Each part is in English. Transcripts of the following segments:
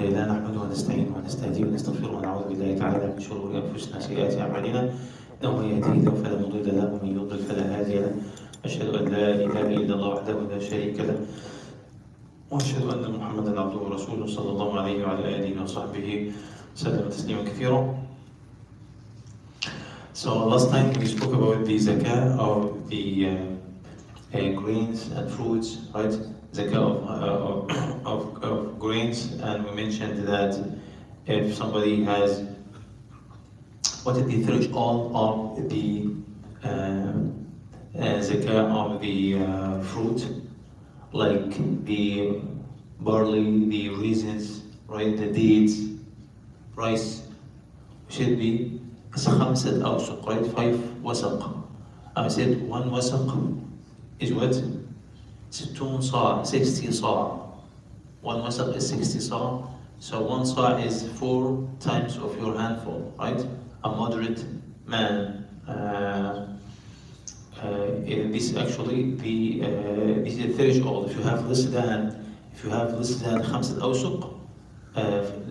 لله نحمده ونستعينه ونستهديه ونستغفره ونعوذ بالله تعالى من شرور انفسنا وسيئات اعمالنا انه من يهده الله فلا مضل له ومن يضلل فلا هادي له اشهد ان لا اله الا الله وحده لا شريك له واشهد ان محمدا عبده ورسوله صلى الله عليه وعلى اله وصحبه وسلم تسليما كثيرا. So last time we spoke about the zakah of the grains and fruits, right? Zakah of grains, and we mentioned that if somebody has what is the threshold of the zakah of the fruit, like the barley, the raisins, right? The dates, rice, should be 5 أوسق, right? 5 وسق. I said 1 وسق is what? 60 صاع, 60 صاع. 1 وسق is 60 صاع. So 1 صاع is 4 times of your handful, right? A moderate man. This actually this is the threshold. If you have less than 5 أوسق,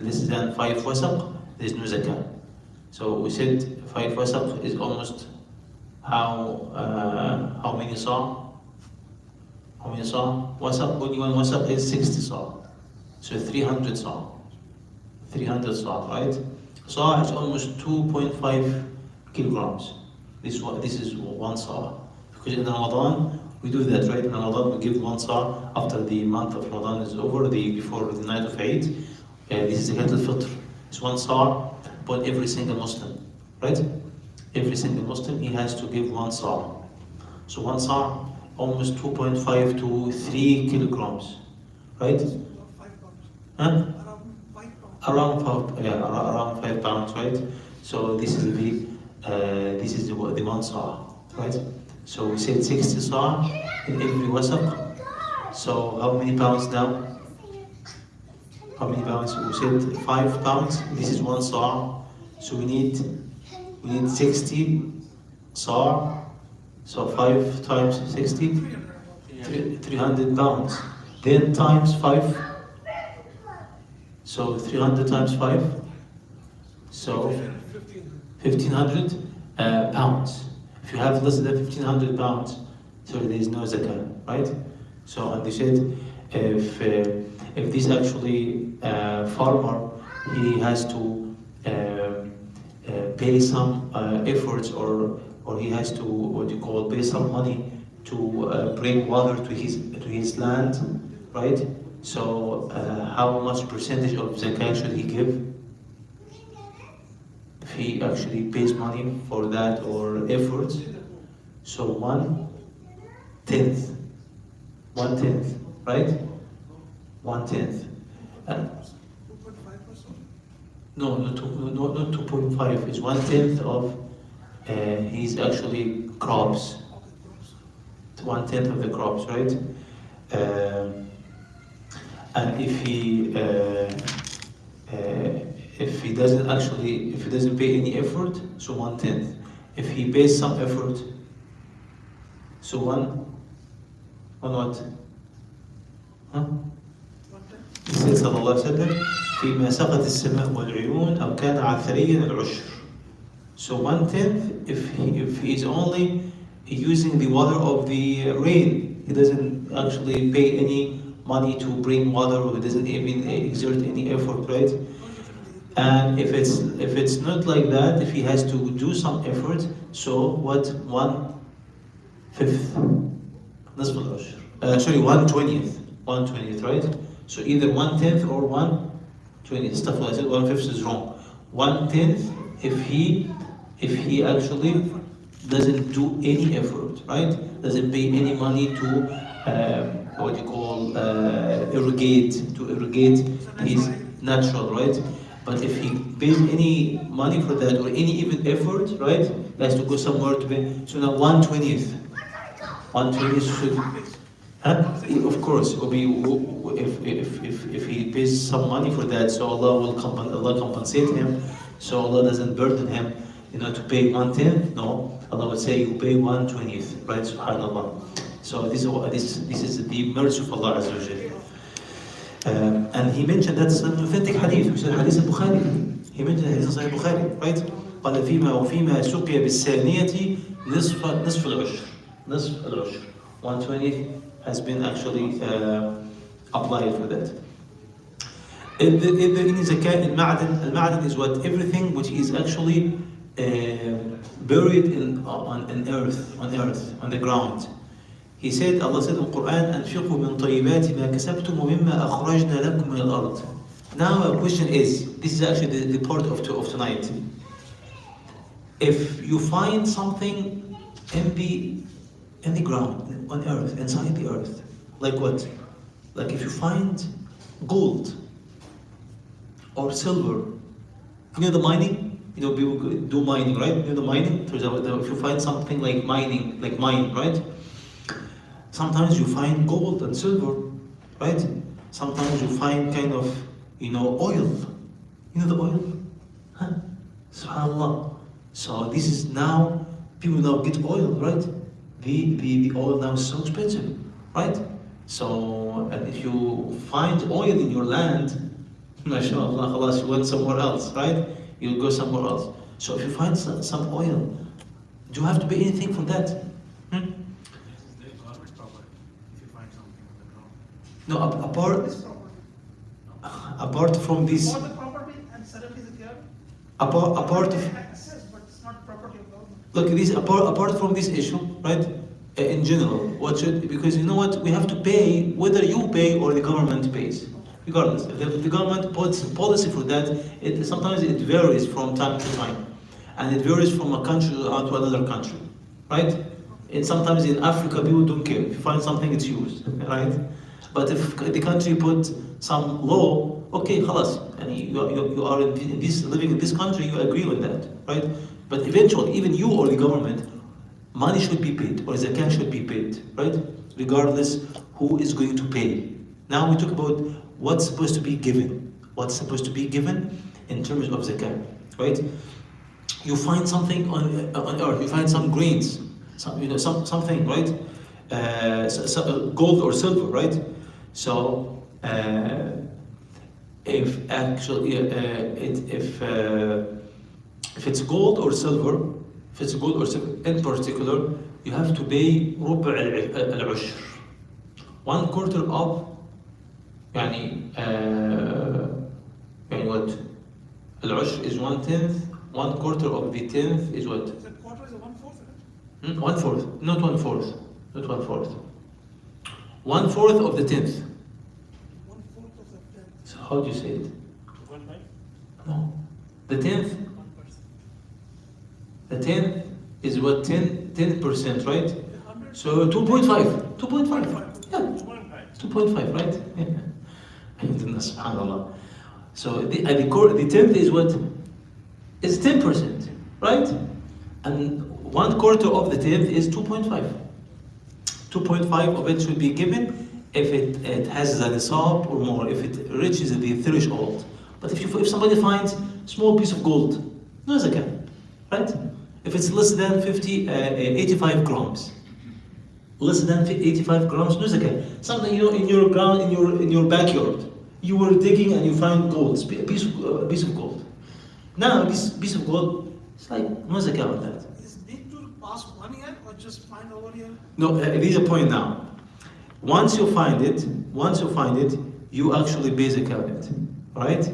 less than 5 وسق, there is no zakah. So we said 5 wasaq is almost how many saw? How many saw? Wasaq, only 1 wasaq is 60 saw. So 300 saw. 300 saw, right? Saw is almost 2.5 kilograms. This is 1 saw. Because in Ramadan, we do that, right? In Ramadan, we give 1 saw after the month of Ramadan is over, before the night of Eid. This is Zakat al-Fitr. It's 1 saw upon every single Muslim, right? Every single Muslim, he has to give 1 saw. So 1 saw, almost 2.5 to 3 kilograms, right? 5 pounds. Huh? Around 5 pounds, right? So this is the 1 saw, right? So we said 60 saw in every wasaq. So how many pounds now? How many pounds? We said 5 pounds. This is 1 saw. So we need 60 saw. So 5 times 60, 300 pounds. Then times 5. So 300 times 5. So 1500 pounds. If you have less than 1500 pounds, so there is no zakah, right? So and they said if this actually farmer, he has to pay some efforts or he has to pay some money to bring water to his land, right? So how much percentage of zakah should he give? If he actually pays money for that or efforts, so 1/10, right? 1/10. No, not 2.5. It's 1/10 of his actually crops. 1/10 of the crops, right? And if he doesn't pay any effort, so 1/10. If he pays some effort, so one what? Huh? He said صلى الله عليه وسلم فيما سقت السماء والعيون أو كان عثريا العشر. So 1/10 if he is only using the water of the rain, he doesn't actually pay any money to bring water, or he doesn't even exert any effort, right? And if it's not like that, if he has to do some effort, so what? 1/5. نصف العشر. 1/20th. 1/20th, right? So either 1/10 or 1/20th. Stuff like I said, 1/5 is wrong. 1/10 if he actually doesn't do any effort, right? Doesn't pay any money to irrigate his natural, right? But if he pays any money for that or any even effort, right? He has to go somewhere to pay. So now 1/20th. 1/20th should. Huh? Of course, it will be if he pays some money for that, so Allah compensate him, so Allah doesn't burden him, to pay 1/10. No, Allah would say you pay 1/20th, right? Subhanallah. So this is the mercy of Allah Azza wa Jalla. And he mentioned that's an authentic hadith, which is hadith al-Bukhari. He mentioned hadith Sahih Bukhari, right? قال وفيما سقي بالثانية نصف العشر. 1/20 has been actually applied for that. In zakat, المعدن is what? Everything which is actually buried on earth, on the ground. He said, Allah said in the Quran, أنفقوا من طيبات ما كسبتم ومما أخرجنا لكم من الأرض. Now a question is, this is actually the part of tonight. If you find something in the ground, on earth, inside the earth, like what? Like if you find gold or silver, you know the mining? You know people do mining, right? You know the mining? For example, if you find something like mining, like mine, right? Sometimes you find gold and silver, right? Sometimes you find kind of, oil. You know the oil? Huh? SubhanAllah. So this is now, people now get oil, right? The oil now is so expensive, right? So, and if you find oil in your land, mashallah, khalas, you went somewhere else, right? You'll go somewhere else. So if you find some oil, do you have to pay anything for that? No, apart from this. For the property and suddenly the Apart of. access, but it's not property of government. Look, this apart from this issue, right? In general, because you know what, we have to pay whether you pay or the government pays, regardless. If the government puts a policy for that, sometimes it varies from time to time, and it varies from a country to another country, right? And sometimes in Africa, people don't care. If you find something, it's yours, right? But if the country put some law, okay, khalas, and you are living in this country, you agree with that, right? But eventually, even you or the government, money should be paid, or zakah should be paid, right? Regardless who is going to pay. Now we talk about what's supposed to be given. What's supposed to be given in terms of zakah, right? You find something on earth, you find some grains, something, right? Gold or silver, right? So if actually if it's gold or silver, in particular, you have to pay ربع العشر. 1/4 of يعني what? العشر is 1/10. 1/4 of the 10th is what? The quarter is a 1/4, 1/4, not 1/4, not 1/4. 1/4 of the 10th. 1/4 of the 10th. So how do you say it? No, the 10th. The 10th is what? 10%, right? So 2.5. 2.5. Yeah. 2.5, right? Yeah. Subhanallah. So the 10th is what? It's 10%, right? And 1/4 of the 10th is 2.5. 2.5 of it should be given if it has the nisab or more, if it reaches the threshold. But if somebody finds small piece of gold, no zakah, right? If it's less than 85 grams, less than 85 grams, no zakah. Something in your ground, in your backyard, you were digging and you find gold, a piece of gold. Now this piece of gold, it's like no zakah on that. Is need to pass 1 year or just find over here? No, there is a point now. Once you find it, you actually pay zakah on it, right?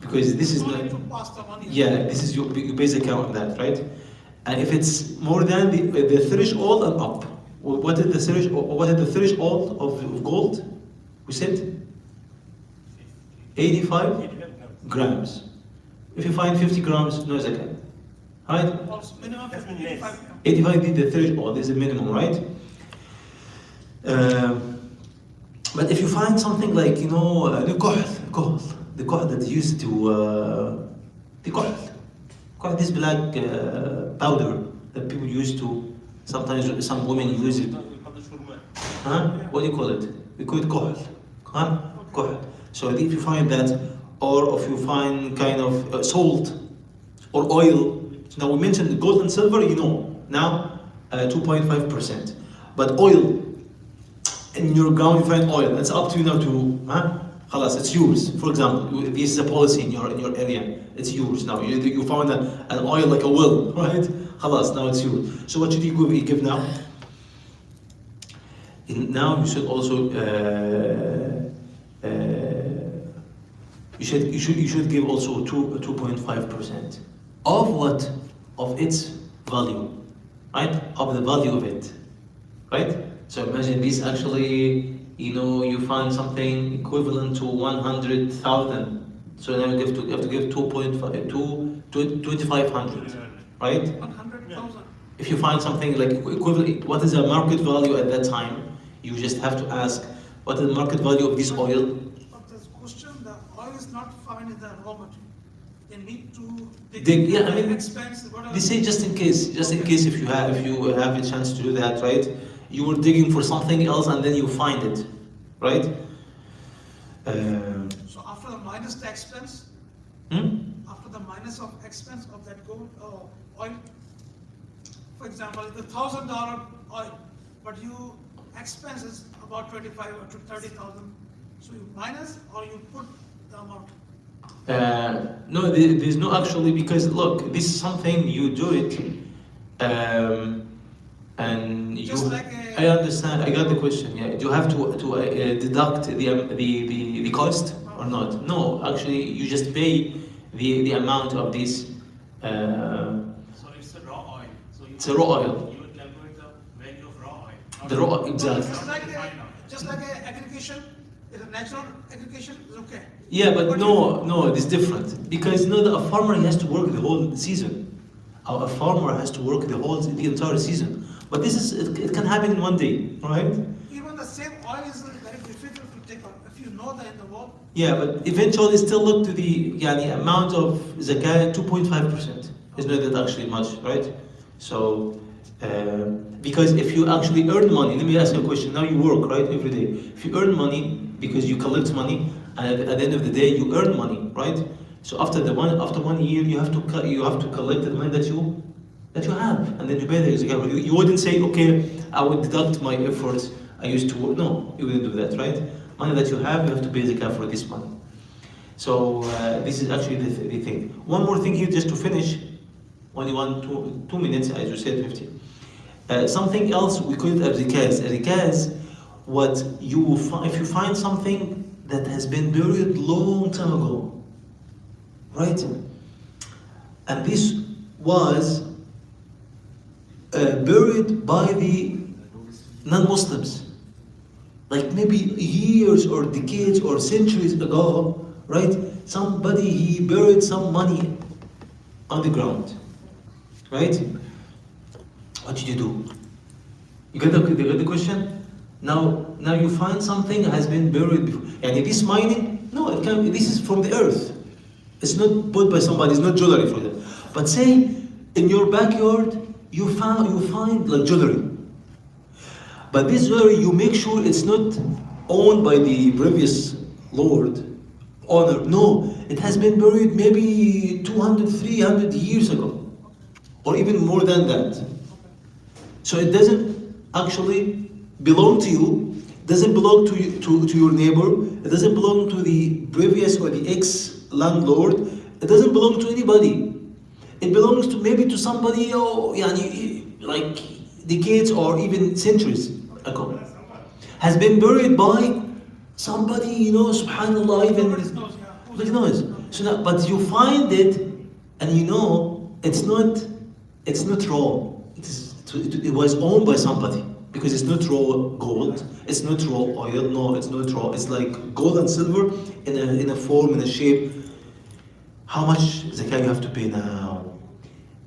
Because this is No not. need to pass the 1 year. Yeah, this is you pay zakah on that, right? And if it's more than the threshold and up, what is the threshold of gold? We said 85 grams. If you find 50 grams, no zakah, right? Also, minimum 85. 85 is the threshold, is the minimum, right? But if you find something like, the kohl that they used to, the kohl, this black powder that people used to, sometimes some women use it. Huh? What do you call it? We call it kohl. Huh? Kohl. So if you find that, or if you find kind of salt or oil. Now we mentioned gold and silver, now 2.5%. But oil, in your ground you find oil, it's up to you now to, خلاص, it's yours. For example, this is a policy in your area. It's yours now. You found an oil like a well, right? خلاص, now it's yours. So what should you give now? Now you should also you should give also 2.5% of what? Of its value, right? Of the value of it, right? So imagine this actually, you find something equivalent to 100,000. So now you have to give 2,500, right? 100,000. If you find something like equivalent, what is the market value at that time? You just have to ask, what is the market value of this oil? But this question, the oil is not found in the raw material. They need to Yeah, I mean, expense, whatever. they say just in case if you have a chance to do that, right? You were digging for something else and then you find it, right? So after the minus the expense, after the minus of expense of that gold oil, for example, it's $1,000 oil, but you expense is about 25 or to 30,000. So you minus or you put the amount. No, there's no actually, because look, this is something you do it, and you. Just like I understand. I got the question. Yeah, do you have to deduct the cost or not? No, actually, you just pay the amount of this. So it's a raw oil. So It's a raw oil. You will calculate the value of raw oil. not The raw, exactly. Just like aggregation, is a natural aggregation is okay. Yeah, but no, it's different because a farmer has to work the whole season. A farmer has to work the entire season. But this is it can happen in one day, right? Even the same oil is very difficult to take out. If you know that in the world, Yeah, but eventually still look to the amount of zakah, 2.5%. It's not that actually much, right? So, because if you actually earn money, let me ask you a question. Now you work, right, every day. If you earn money because you collect money, and at the end of the day you earn money, right? So after 1 year, you have to collect the money that you have, and then you pay the zakah. You wouldn't say, okay, I would deduct my efforts. I used to work. No, you wouldn't do that, right? Money that you have to pay zakah for this money. So this is actually the thing. One more thing here, just to finish. Only 2 minutes, as you said, 15. Something else we call it a rikaz. A rikaz, what you will find if you find something that has been buried long time ago, right? And this was buried by the non-Muslims, like maybe years or decades or centuries ago, right? Somebody, he buried some money on the ground, right? What did you do? You get the question? Now you find something has been buried before. And this mining, no, this is from the earth. It's not bought by somebody, it's not jewelry for them. But say in your backyard you find like jewelry. But this jewelry, you make sure it's not owned by the previous owner. No, it has been buried maybe 200, 300 years ago, or even more than that. So it doesn't actually belong to you, doesn't belong to your neighbor, it doesn't belong to the previous or the ex-landlord, it doesn't belong to anybody. It belongs to maybe to somebody like decades or even centuries ago. Has been buried by somebody, subhanAllah, even nobody knows. nobody knows. So now, but you find it and it's not raw. It was owned by somebody. Because it's not raw gold, it's not raw oil, no, it's not raw. It's like gold and silver in a form, in a shape. How much zakah you have to pay now?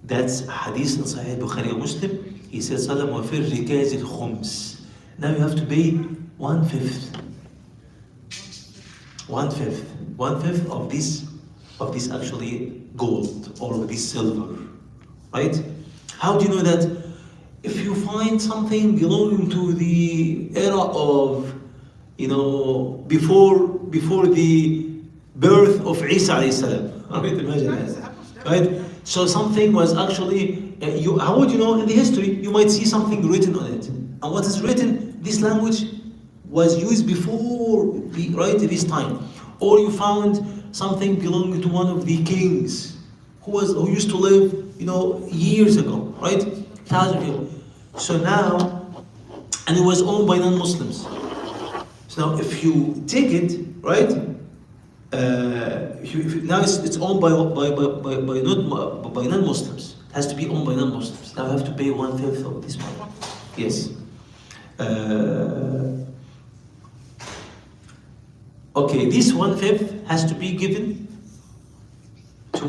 That's hadith in Sahih Bukhari and Muslim. He said, Salam wa fir rikaz al-khums. Now you have to pay 1/5. 1/5. 1/5 of this actually gold or this silver. Right? How do you know that? If you find something belonging to the era of, before the birth of Isa alayhi salam, right? Imagine that, right? So something was actually, how would you know in the history? You might see something written on it, and what is written, this language was used before this time. or you found something belonging to one of the kings who used to live, years ago, right? Thousands of years. So now, and it was owned by non-Muslims. So now, if you take it, right? Now it's owned by non-Muslims. It has to be owned by non-Muslims. Now you have to pay 1/5 of this money. Yes. Okay, this 1/5 has to be given to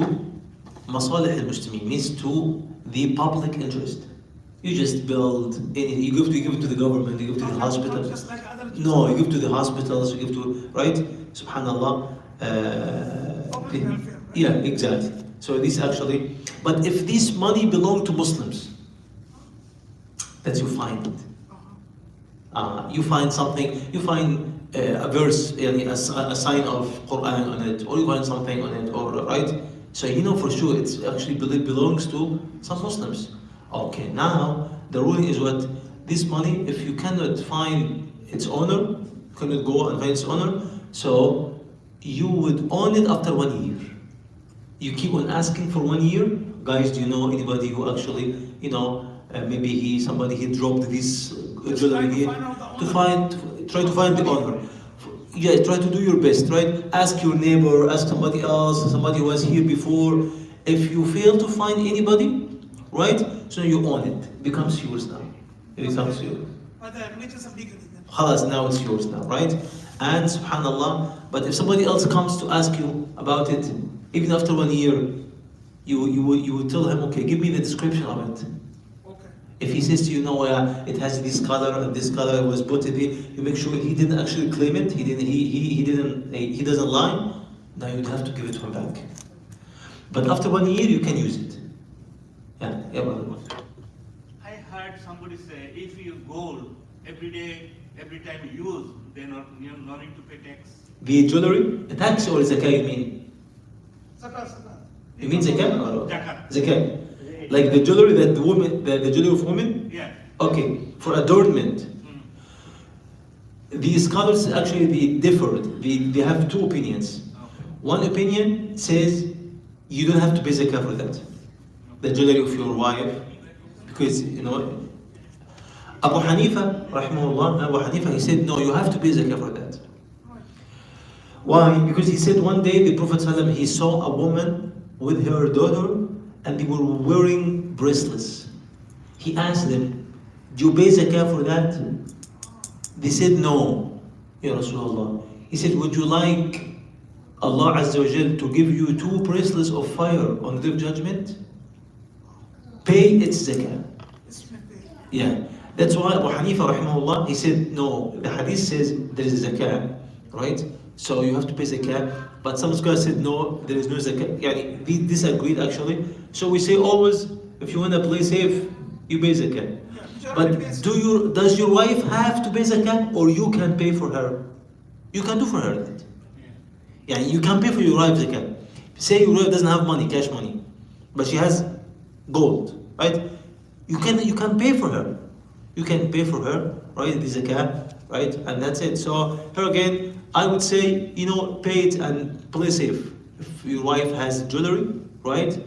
masalih al-muslimin, means to the public interest. You just build, you give it to the government, you give it to the hospital. Just like other No, you give to the hospitals, you give to, right? Subhanallah. Public welfare, right? Yeah, exactly. So this actually, but if this money belong to Muslims, that you find it. You find something, you find a verse, a sign of Quran on it, or you find something on it, or right? So you know for sure it's actually belongs to some Muslims. Okay, now the ruling is what? This money, if you cannot find its owner, cannot go and find its owner, so you would own it after 1 year. You keep on asking for 1 year. Guys, do you know anybody who actually, maybe he dropped this jewelry here? Try to find the owner. Yeah, try to do your best, right? Ask your neighbor, ask somebody else, somebody who was here before. If you fail to find anybody, right? So you own it. It becomes yours now. It becomes yours. But the religious are bigger than that. Khalas, now it's yours now, right? And subhanallah, but if somebody else comes to ask you about it, even after 1 year, you would tell him, okay, give me the description of it. Okay. If he says to you, no, it has this color and this color was put in it, you make sure he didn't actually claim it, he doesn't lie, now you'd have to give it to him back. But after 1 year, you can use it. Yeah, brother. I heard somebody say, if you gold every day, every time you use, then you're not need to pay tax. The jewelry, the tax or zakah you mean? Zakah. You mean zakah? Or Zakah. Zakah. Like the jewelry that the jewelry of women? Yeah. Okay, for adornment. The scholars actually they differed. They have two opinions. Okay. One opinion says you don't have to pay zakah for that. The jewelry of your wife. Because, Abu Hanifa, rahimahullah, Abu Hanifa, he said, no, you have to pay zakah for that. Why? Because he said one day the Prophet ﷺ, he saw a woman with her daughter and they were wearing bracelets. He asked them, do you pay zakah for that? They said, no, Ya Rasulullah. He said, would you like Allah Azza wa Jal to give you 2 bracelets of fire on the day of judgment? Pay its zakah. Yeah. That's why Abu Hanifa rahimahullah, he said, no, the hadith says there is zakah, right? So you have to pay zakah. But some scholars said, no, there is no zakah. Yani, they disagreed actually. So we say always, if you want to play safe, you pay zakah. But does your wife have to pay zakah, or you can pay for her? You can do for her that. Yeah, you can pay for your wife zakah. Say your wife doesn't have money, cash money, but she has gold, right? You can pay for her. You can pay for her, right? The zakah, right? And that's it. So here again, I would say, pay it and play safe. If your wife has jewelry, right?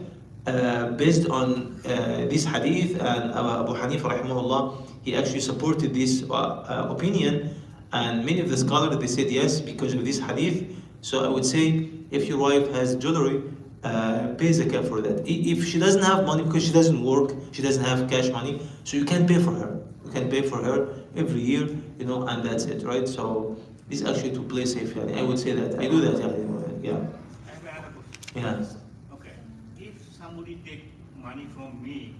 Based on this hadith, and Abu Hanifa rahimahullah, he actually supported this opinion, and many of the scholars, they said yes because of this hadith. So I would say, if your wife has jewelry, pay zakah for that. If she doesn't have money because she doesn't work, she doesn't have cash money, so you can pay for her. You can pay for her every year, and that's it, right? So this is actually to play safe. I would say that. I do that. Yeah. I have another question. Yeah. Okay. If somebody take money from me,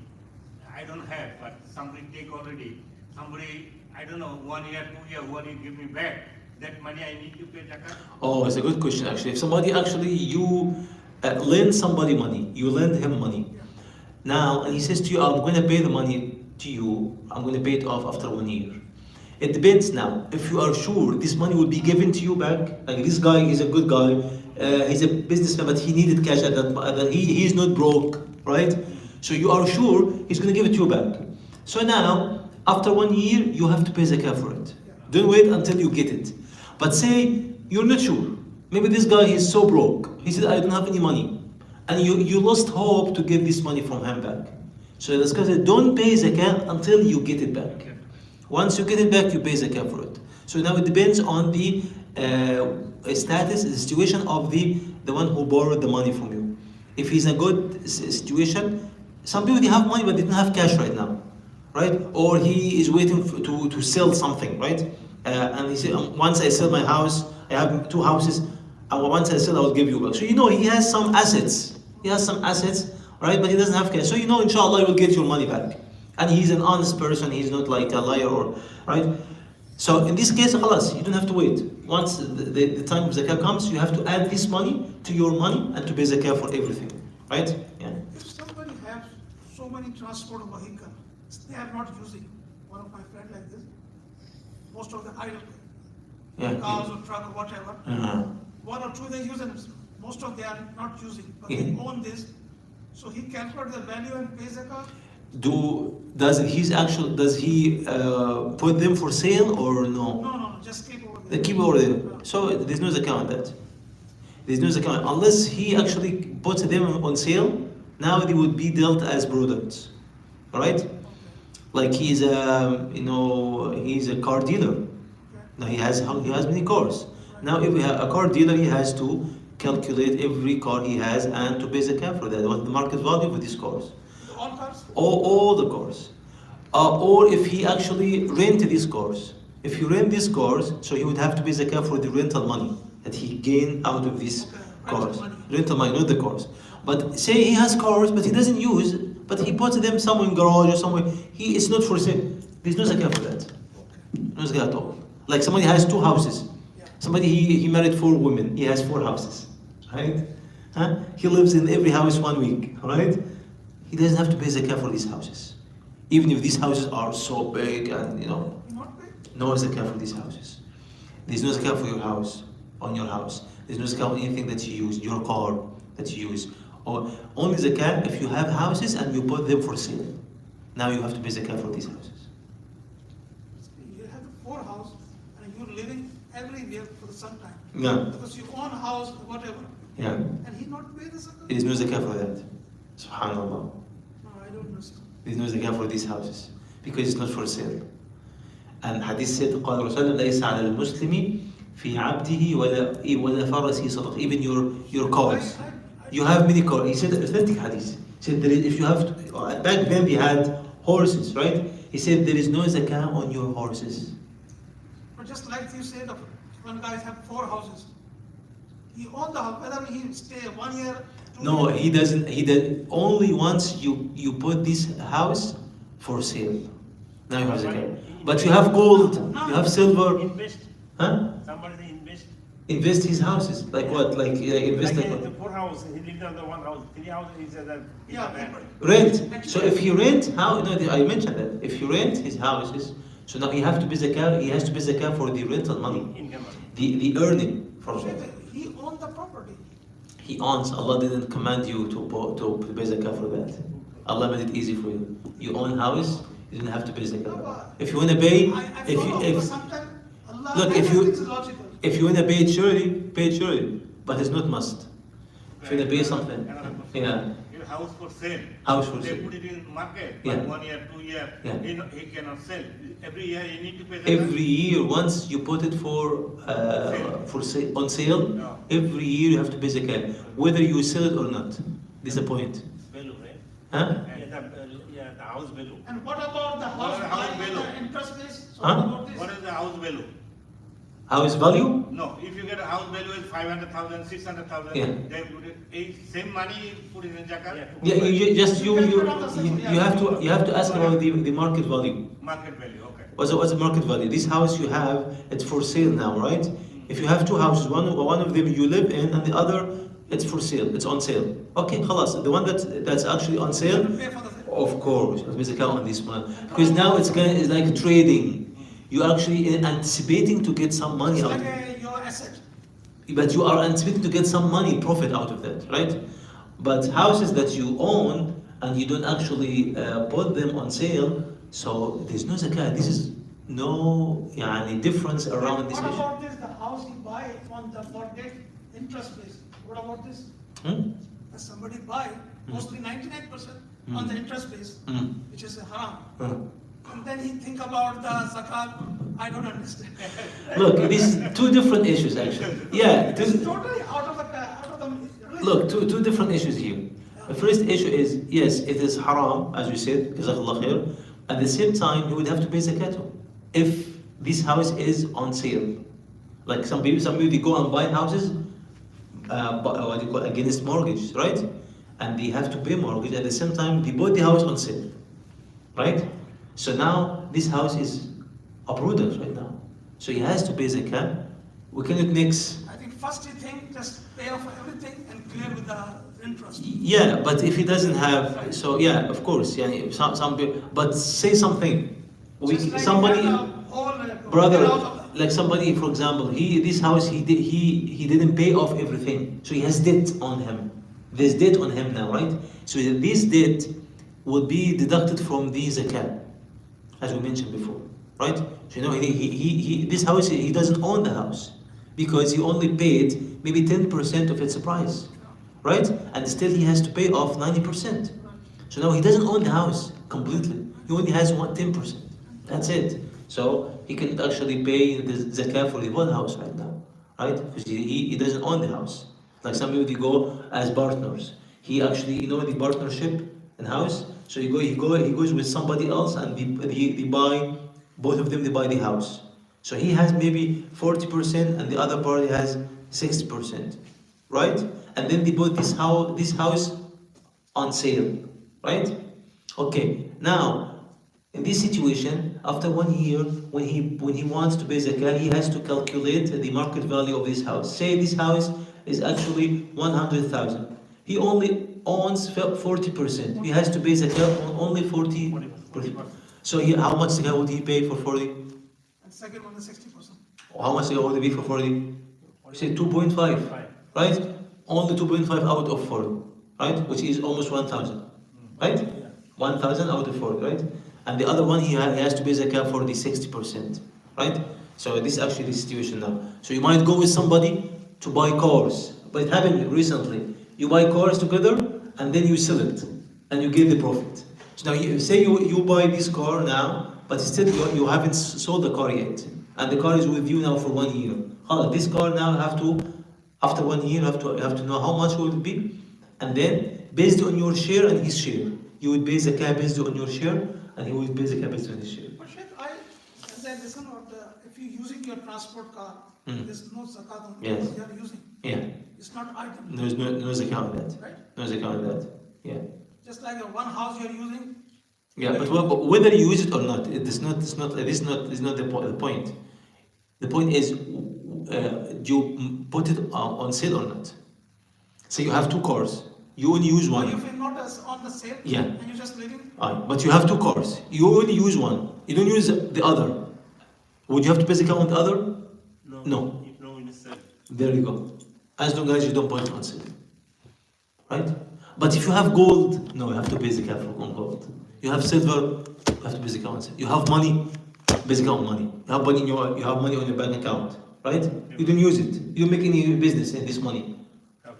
I don't have, but somebody take already. Somebody, I don't know, 1 year, 2 year, 1 year give me back. That money I need to pay zakah? Oh, it's a good question actually. If somebody actually you lend somebody money, you lend him money. Now, and he says to you, I'm going to pay the money to you. I'm going to pay it off after 1 year. It depends now. If you are sure this money will be given to you back, like this guy is a good guy, he's a businessman, but he needed cash at that. He is not broke, right? So you are sure he's going to give it to you back. So now, after 1 year, you have to pay zakah for it. Don't wait until you get it. But say you're not sure. Maybe this guy is so broke. He said, I don't have any money. And you lost hope to get this money from him back. So the scholar said, don't pay zakah until you get it back. Once you get it back, you pay zakah for it. So now it depends on the status, the situation of the one who borrowed the money from you. If he's in a good situation, some people they have money but they don't have cash right now, right? Or he is waiting to sell something, right? And he said, once I sell my house, I have 2 houses, and once I sell, I will give you back. So you know he has some assets. He has some assets, right? But he doesn't have cash. So you know, inshallah, you will get your money back. And he's an honest person. He's not like a liar, or right? So in this case, khalas, you don't have to wait. Once the time of zakah comes, you have to add this money to your money and to pay zakah for everything, right? Yeah. If somebody has so many transport vehicles, they are not using. One of my friends like this, most of the idle cars or truck or whatever. Uh-huh. 1 or 2 they use, and most of they are not using, but Yeah. they own this. So he calculates the value and pays zakah. Does he put them for sale or no? No, just keep over They there. keep over there. So there's no zakah on that. There's no zakah unless he actually puts them on sale. Now they would be dealt as products, all right? Like he's a car dealer. Now he has many cars. Now if we have a car dealer, he has to calculate every car he has and to pay zakah for that. What's the market value of these cars? All cars? All the cars. Or if he actually rented these cars. If he rent these cars, so he would have to pay zakah for the rental money that he gained out of these cars. Rental money, not the cars. But say he has cars, but he doesn't use, but he puts them somewhere in garage or somewhere. It's not for sale. There's no zakah for that. No zakah at all. Like somebody has 2 houses. Somebody he married 4 women. He has 4 houses, right? He lives in every house 1 week, right? He doesn't have to pay zakah for these houses, even if these houses are so big and Not pay? no zakah for these houses. There's no zakah for your house, on your house. There's no zakah on anything that you use, your car that you use. Or only zakah if you have houses and you put them for sale. Now you have to pay zakah for these houses. You have 4 houses and you're living everywhere for some time. Yeah. Because you own house, whatever. Yeah. And he not pay the zakah? There's no zakah for that. Subhanallah. No, I don't understand. There's no zakah for these houses because it's not for sale. And hadith said, قال رسول الله ليس على المسلم في عبده ولا فرسه صدق. Even your cars. You have many cars. He said authentic hadith. He said if you have back then they had horses, right? He said there is no zakah on your horses. But just like you said, one guy have 4 houses. He owns the house, whether he stay 1 year, 2 No, years. he doesn't. He did only once you put this house for sale. Now you have zakah. But you have gold, you have silver. Invest. Huh? Somebody invest. Invest his houses. Like what? Like invest Like like in the what? 4 houses, he lived on the 1 house, 3 houses, he said that. Yeah, people. Rent. So if he rent, how? No, I mentioned that. If you rent his houses, so now you have to pay zakah. He has to pay zakah for the rental money, Income. the earning from So it. he owned the property. He owns. Allah didn't command you to pay zakah for that. Allah made it easy for you. You own house, you don't have to pay zakah. If you want to pay, I follow, but sometimes Allah, look, if you- everything's logical. if you want to pay it surely, pay it surely, but it's not must. If you want to pay something, Another question. yeah. Your house for sale. House for They sale. put it in market, Yeah. but 1 year, 2 year, Yeah. he cannot sell. Every year you need to pay the Every year, once you put it on sale, No. every year you have to pay zakah, whether you sell it or not. This is the point. value, right? Huh? The house value. And what about the What house are the house buying value? the interest base? So Huh? what about this? What is the house value? House value? No, if you get a house value is 500,000, 600,000, Yeah. they put it, same money put it in zakat. Yeah, you have to ask about the market value. Market value, okay. What's the market value? This house you have, it's for sale now, right? If you have 2 houses, one of them you live in, and the other it's for sale, it's on sale. Okay, khalas. The one that's actually on sale, Pay for the of course, there's a count on this one because now it's like trading. You're actually anticipating to get some money It's out like of it. your asset. But you are anticipating to get some money, profit out of that, right? But houses that you own and you don't actually put them on sale, so there's no zakah. This is no difference around this What issue. about this? The house he buy on the mortgage, interest based. What about this? Hmm? If somebody buy mostly 99% on the interest base, which is haram, and then he think about the zakat, I don't understand. Look, these two different issues actually. Yeah, It's totally out of the religion. look, two different issues here. The first issue is, yes, it is haram, as you said, Jazakallah khair. At the same time, you would have to pay zakat if this house is on sale. Like some people they go and buy houses, what do you call, against mortgage, right? And they have to pay mortgage. At the same time, they bought the house on sale, right? So now this house is uprooted right now. So he has to pay zakat. We cannot mix. I think first you think just pay off everything and clear with the interest. Yeah, but if he doesn't have, so yeah, of course, yeah, some people, but say something. Just like Somebody, you have a whole, brother, house of- like somebody, for example, this house he didn't pay off everything, so he has debt on him. There's debt on him now, right? So this debt would be deducted from the zakat, as we mentioned before, right? So this house he doesn't own the house because he only paid maybe 10% of its price, right? And still he has to pay off 90%. So now he doesn't own the house completely. He only has 10%. That's it. So he can actually pay the zakat for the whole house right now, right? Because he doesn't own the house. Like some people they go as partners. He actually, the partnership in house. So he goes with somebody else and they buy, both of them they buy the house. So he has maybe 40% and the other party has 60%, right? And then they bought this house on sale, right? Okay, now in this situation, after 1 year, when he wants to pay zakat, he has to calculate the market value of this house. Say this house is actually 100,000. He only owns 40%. He has to pay zakat on only 40%. So how much zakat would he pay for 40? And second one is 60%. How much zakat would he pay for 40? Say 2.5, right? Only 2.5 out of 40, right? Which is almost 1,000, right? 1,000 out of 40, right? And the other one he has to pay zakat for the 60%, right? So this is actually the situation now. So you might go with somebody to buy cars, but it happened recently. You buy cars together and then you sell it and you get the profit. So now you buy this car now, but still you haven't sold the car yet, and the car is with you now for 1 year. This car now after 1 year you have to know how much will it be, and then based on your share and his share, you would pay zakat based on your share, and he will pay zakat based on his share. But Sheikh, as I listen about if you're using your transport car, there's no zakat on Yes. what you are using. Yeah, It's not item. there's no zakat on that. Right? No zakat on that. Yeah. Just like one house you're using. Yeah, but whether you use it or not, this is not the point. The point is, do you put it on sale or not? So you have two cars. You only use Or one. if you're not on the sale, Yeah. and you're just living. But you have two cars. You only use one. You don't use the other. Would you have to pay zakat on the other? No. If no one is said. There you go. As long as you don't put it on sale, right? But if you have gold, no, you have to pay zakat on gold. You have silver, you have to pay zakat on silver. You have money, pay zakat on money. You have money on your bank account, right? You don't use it. You don't make any business in this money.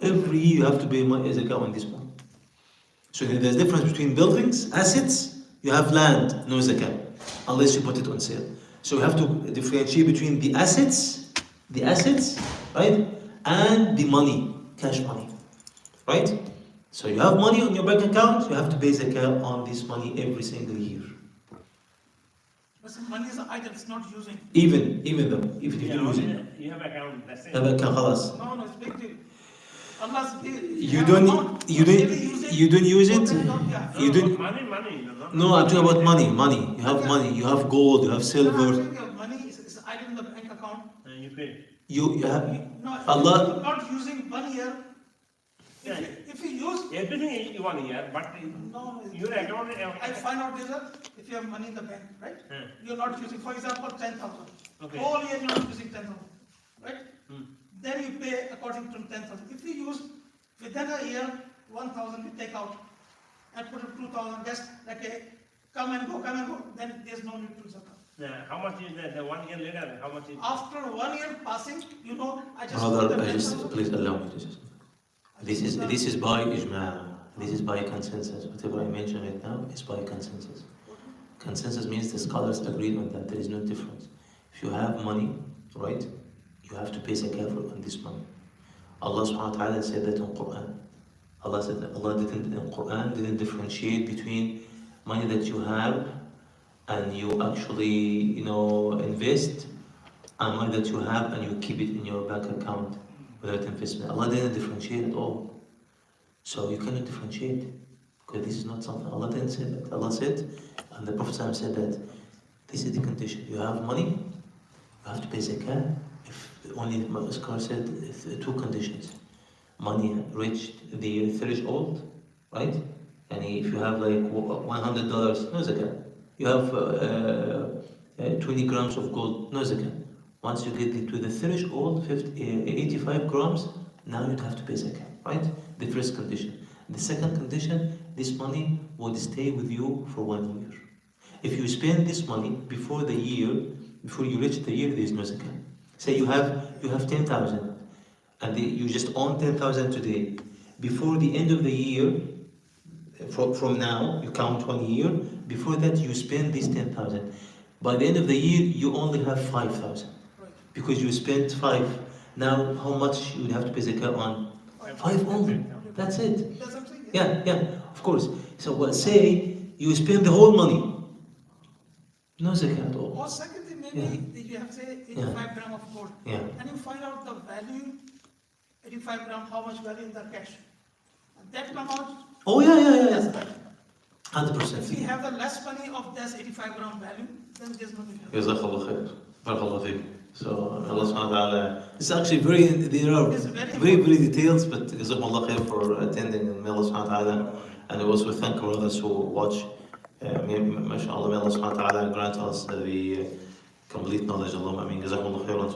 Every year you have to pay zakat on this one. So there's difference between buildings, assets. You have land, no zakat, unless you put it on sale. So you have to differentiate between the assets, right, and the money, cash money, right? So you have money on your bank account, you have to pay zakat on this money every single year. But money is an item, it's not using. Even though, if you use it. You have account, that's it. Have account, خلاص. No, it's big deal. Unless You don't use it. You don't. Money. No, I'm talking about money. You have money. You have gold. You have silver. Money is an item in the bank account. You pay. You have. No, Allah. you're not using 1 year. Yeah. If you use, Everything is 1 year, but no, your account. I find out is that if you have money in the bank, right? You're not using, for example, 10,000. Okay. Whole year you're not using 10,000, right? Then you pay according to 10,000. If you use within a year 1,000, you take out and put it 2,000, just like a come and go, then there's no need to zakat. How much is that? The 1 year later, how much is? After 1 year passing, I just Brother, put the I just 10,000. please allow me to just. This is by ijma. This is by consensus. Whatever I mention right now is by consensus. Consensus means the scholars agreed on that. There is no difference. If you have money, right, you have to pay zakah on this money. Allah subhanahu wa ta'ala said that in Quran. Allah said that Allah didn't differentiate between money that you have and you actually invest and money that you have and you keep it in your bank account without investment. Allah didn't differentiate at all. So you cannot differentiate because this is not something Allah didn't say that. Allah said, and the Prophet said that this is the condition. You have money, you have to pay zakah. If only the scholar said two conditions. Money reached the threshold, right? And if you have like $100, no zakah. You have 20 grams of gold, no zakah. Once you get to the threshold, 85 grams, now you have to pay zakah, right? The first condition. The second condition, this money would stay with you for 1 year. If you spend this money before you reach the year, there is no zakah. Say you have 10,000, and you just own 10,000 today. Before the end of the year, from now, you count 1 year. Before that, you spend this 10,000. By the end of the year, you only have 5,000 because you spent 5. Now, how much you would have to pay zakah on? 5 only. That's it. That's something. Yeah, of course. So say you spend the whole money, no zakah at all. Or second thing, maybe you have say 85 gram of gold, Yeah. and you find out the value, 85 gram, how much value in the cash. And that amount. Oh yeah. Yes, right. 100%. If we have the less money of this 85 gram value, then there's nothing. Jazakallah khair. Barakallah feek. So Allah subhanahu wa ta'ala. It's actually there are It's very very details, but Jazakallah khair for attending, and may Allah subhanahu wa ta'ala, and I also thank our others who watch. MashaAllah, may Allah subhanahu wa ta'ala grant us the complete knowledge. Allahumma ameen. Jazakallah khairan.